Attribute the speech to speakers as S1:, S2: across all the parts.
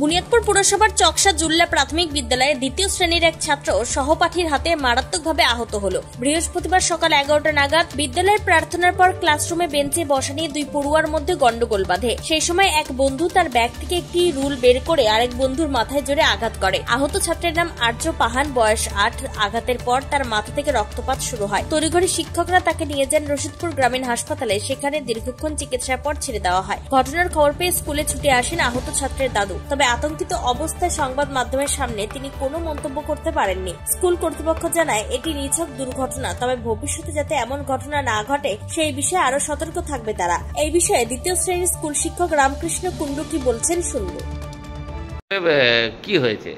S1: বুনিয়াদপুর পুরসভার চকসা জুল্লা প্রাথমিক বিদ্যালয়ে দ্বিতীয় শ্রেণীর এক ছাত্র সহপাঠীর হাতে মারাত্মকভাবে আহত হলো। বৃহস্পতিবার সকাল 11টা নাগাদ বিদ্যালয়ের প্রার্থনার পর ক্লাসরুমে বেঞ্চে বসা নিয়ে দুই পড়ুয়ার মধ্যে গন্ডগোল বাধে। সেই সময় এক বন্ধু তার ব্যাগ থেকে একটি রুল বের করে আরেক বন্ধুর মাথায় জোরে আঘাত করে। আহত ছাত্রের নাম আর্য পাহান, বয়স 8। আঘাতের পর তার মাথা থেকে রক্তপাত শুরু হয়। তড়িঘড়ি শিক্ষকরা তাকে নিয়ে যান রশিদপুর গ্রামীণ হাসপাতালে। সেখানে দীর্ঘক্ষণ চিকিৎসার পর ছেড়ে দেওয়া হয়। ঘটনার খবর পেয়ে স্কুলে ছুটে আসেন আহত ছাত্রের দাদু। তবে আতঙ্কিত অবস্থায় সংবাদ মাধ্যমের সামনে তিনি কোনো মন্তব্য করতে পারেননি। স্কুল কর্তৃপক্ষ জানায় এটি নিছক দুর্ঘটনা, তবে ভবিষ্যতে যাতে এমন ঘটনা না ঘটে সেই বিষয়ে আরো সতর্ক থাকবে তারা। এই বিষয়ে দ্বিতীয় শ্রেণীর স্কুল শিক্ষক রামকৃষ্ণ কুন্ডু কি বলছেন শুনবো।
S2: কি হয়েছে?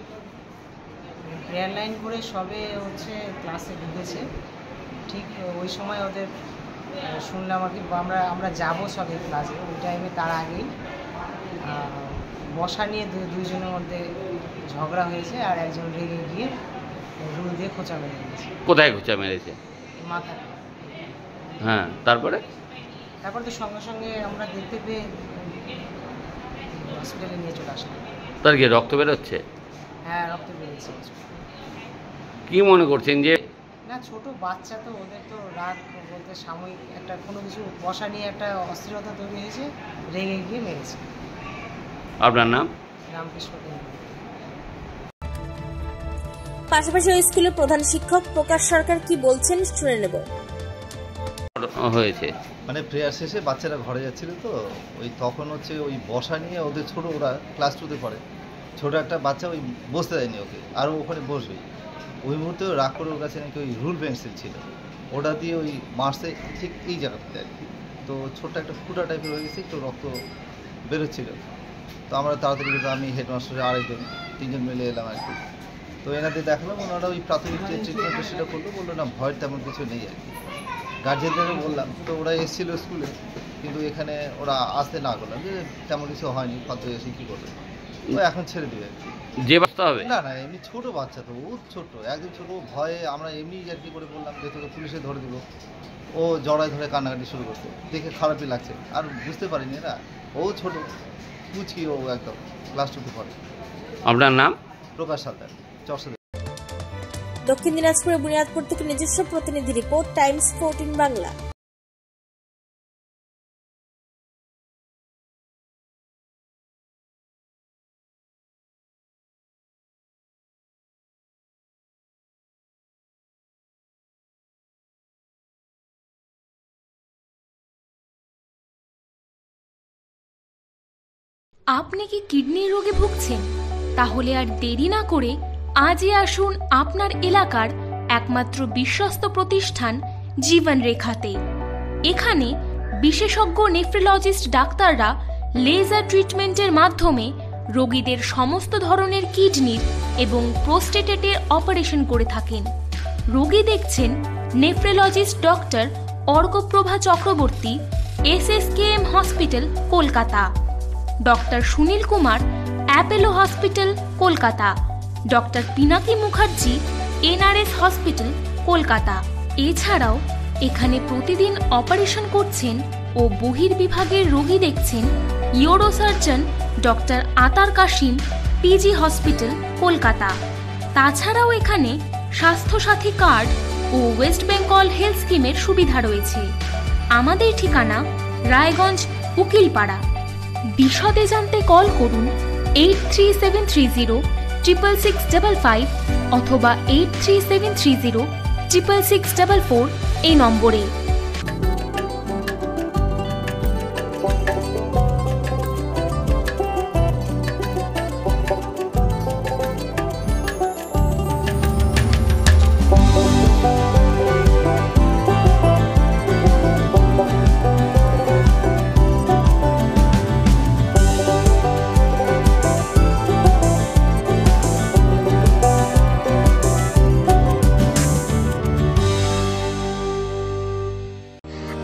S3: প্রেয়ার লাইন করে সবে ক্লাসে ঢুকেছে, ঠিক ওই সময় ওদের শুনলাম আর কি আমরা যাবো সবে ক্লাসে, ওই টাইমে তার আগেই বসা নিয়ে দুইজনের মধ্যে ঝগড়া হয়েছে আর একজন রেগে গিয়ে রুল দিয়ে খোঁচা মেরে দিয়েছে।
S2: কোথায় খোঁচা মেরেছে?
S3: মাথায়।
S2: হ্যাঁ, তারপর
S3: তো সঙ্গে সঙ্গে আমরা দেখতে পেয়ে হসপিটালে নিয়ে চলে আসলাম।
S2: তার কি রক্ত বেরোচ্ছে?
S3: হ্যাঁ, রক্ত বেরোচ্ছে।
S2: কি মনে করছেন যে
S3: না, ছোট বাচ্চা তো, ওদের তো রাগ বলতে সাময়িক একটা কোনো কিছু বসা নিয়ে একটা অস্থিরতা তৈরি হয়েছে, রেগে গিয়ে মেরেছে।
S2: আপনার নাম?
S3: রামকৃষ্ণ কুন্ডু।
S1: পাশাপাশি ওই স্কুলের প্রধান শিক্ষক প্রকাশ সরকার কি বলছেন শুনে নেব।
S2: হয়েছে
S4: মানে প্রেয়ার শেষে বাচ্চারা ঘরে যাচ্ছিল, তো ওই তখন ওই বসা নিয়ে ওদের ছোট, ওরা ক্লাস 2-তে পড়ে, ছোট একটা বাচ্চা ওই বসতে দেয়নি ওকে, আর ওখানে বসবে। ওই মুহূর্তে রাগ করে ওর কাছে নাকি ওই রুল পেন্সিল ছিল, ওটা দিয়ে ওই মারছে ঠিক এই জায়গাটাতে আর কি। তো ছোট্ট একটা ফুটা টাইপের হয়ে গেছে, একটু রক্ত বেরোচ্ছিল। তো আমরা তাড়াতাড়ি কিন্তু আমি হেডমাস্টারের আরেকজন 3জন মিলে এলাম আর কি। তো এনাদের দেখালাম, ওনারা ওই প্রাথমিক যে ট্রিটমেন্টটা সেটা করলো, বললো না ভয়ের তেমন কিছু নেই আর কি। গার্জেনদেরও বললাম, তো ওরা এসেছিলো স্কুলে, কিন্তু এখানে ওরা আসতে না করলাম যে তেমন কিছু হয়নি, ফালতু এসে কী করবে, তো এখন ছেড়ে দিবে আর কি।
S2: যে বাচ্চা হবে
S4: না না, এমনি ছোট বাচ্চা তো, ও ছোট, একদম ছোট, ভয়ে আমরা এমনি আর কি করে বললাম যে তোকে পুলিশে ধরে দিব। ও জড়ায় ধরে কান্নাকাটি শুরু করতো, দেখে খারাপই লাগছে, আর বুঝতে পারিনি না, ও ছোট কুচকি, ও একদম ক্লাস 2-তে পড়ে।
S2: আপনার নাম?
S4: প্রকাশ সরকার, চকসা।
S1: দক্ষিণ দিনাজপুরের বুনিয়াদপুর থেকে নিজস্ব প্রতিনিধি রিপোর্ট, টাইমস 14 বাংলা।
S5: আপনি কি কিডনি রোগে ভুগছেন? তাহলে আর দেরি না করে আজই আসুন আপনার এলাকার একমাত্র বিশ্বস্ত প্রতিষ্ঠান জীবন রেখাতে। এখানে বিশেষজ্ঞ নেফ্রোলজিস্ট ডাক্তাররা লেজার ট্রিটমেন্টের মাধ্যমে রোগীদের সমস্ত ধরনের কিডনির এবং প্রোস্টেটের অপারেশন করে থাকেন। রোগী দেখছেন nephrologist doctor Arkaprabha Chakraborty, SSKM hospital, Kolkata. Doctor Sunil Kumar, Apollo hospital, Kolkata. Doctor Pinaki Mukherjee, NRS hospital, Kolkata. এছাড়াও এখানে প্রতিদিন অপারেশন করছেন ও বহির্বিভাগের রোগী দেখছেন ইউরোসার্জন ডক্টর আতার কাশিম, PG হসপিটাল, কলকাতা। তাছাড়াও এখানে স্বাস্থ্যসাথী কার্ড ও ওয়েস্ট বেঙ্গল হেলথ স্কিমের সুবিধা রয়েছে। আমাদের ঠিকানা রায়গঞ্জ, উকিলপাড়া। বিশদে জানতে কল করুন 8373066655 অথবা 8373066644 এই নম্বরে।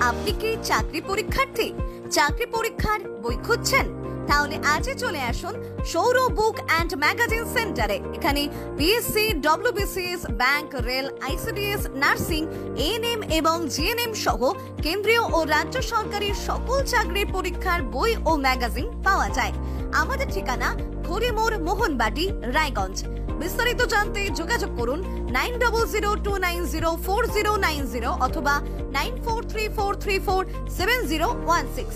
S6: আপনি কি চাকরি পরীক্ষার্থী? চাকরি পরীক্ষার বই খুঁজছেন? তাহলে আজই চলে আসুন সৌরভ বুক অ্যান্ড ম্যাগাজিন সেন্টারে। এখানে BSc, WBCS, bank, rail, ICDS, nursing, ANM এবং GNM সহ কেন্দ্রীয় ও রাজ্য সরকারি সকল চাকরির পরীক্ষার বই ও ম্যাগাজিন পাওয়া যায়। আমাদের ঠিকানা ঘড়িমোড়, মোহনবাটি, রায়গঞ্জ। বিস্তারিত জানতে যোগাযোগ করুন 9002904090 অথবা 9434347016।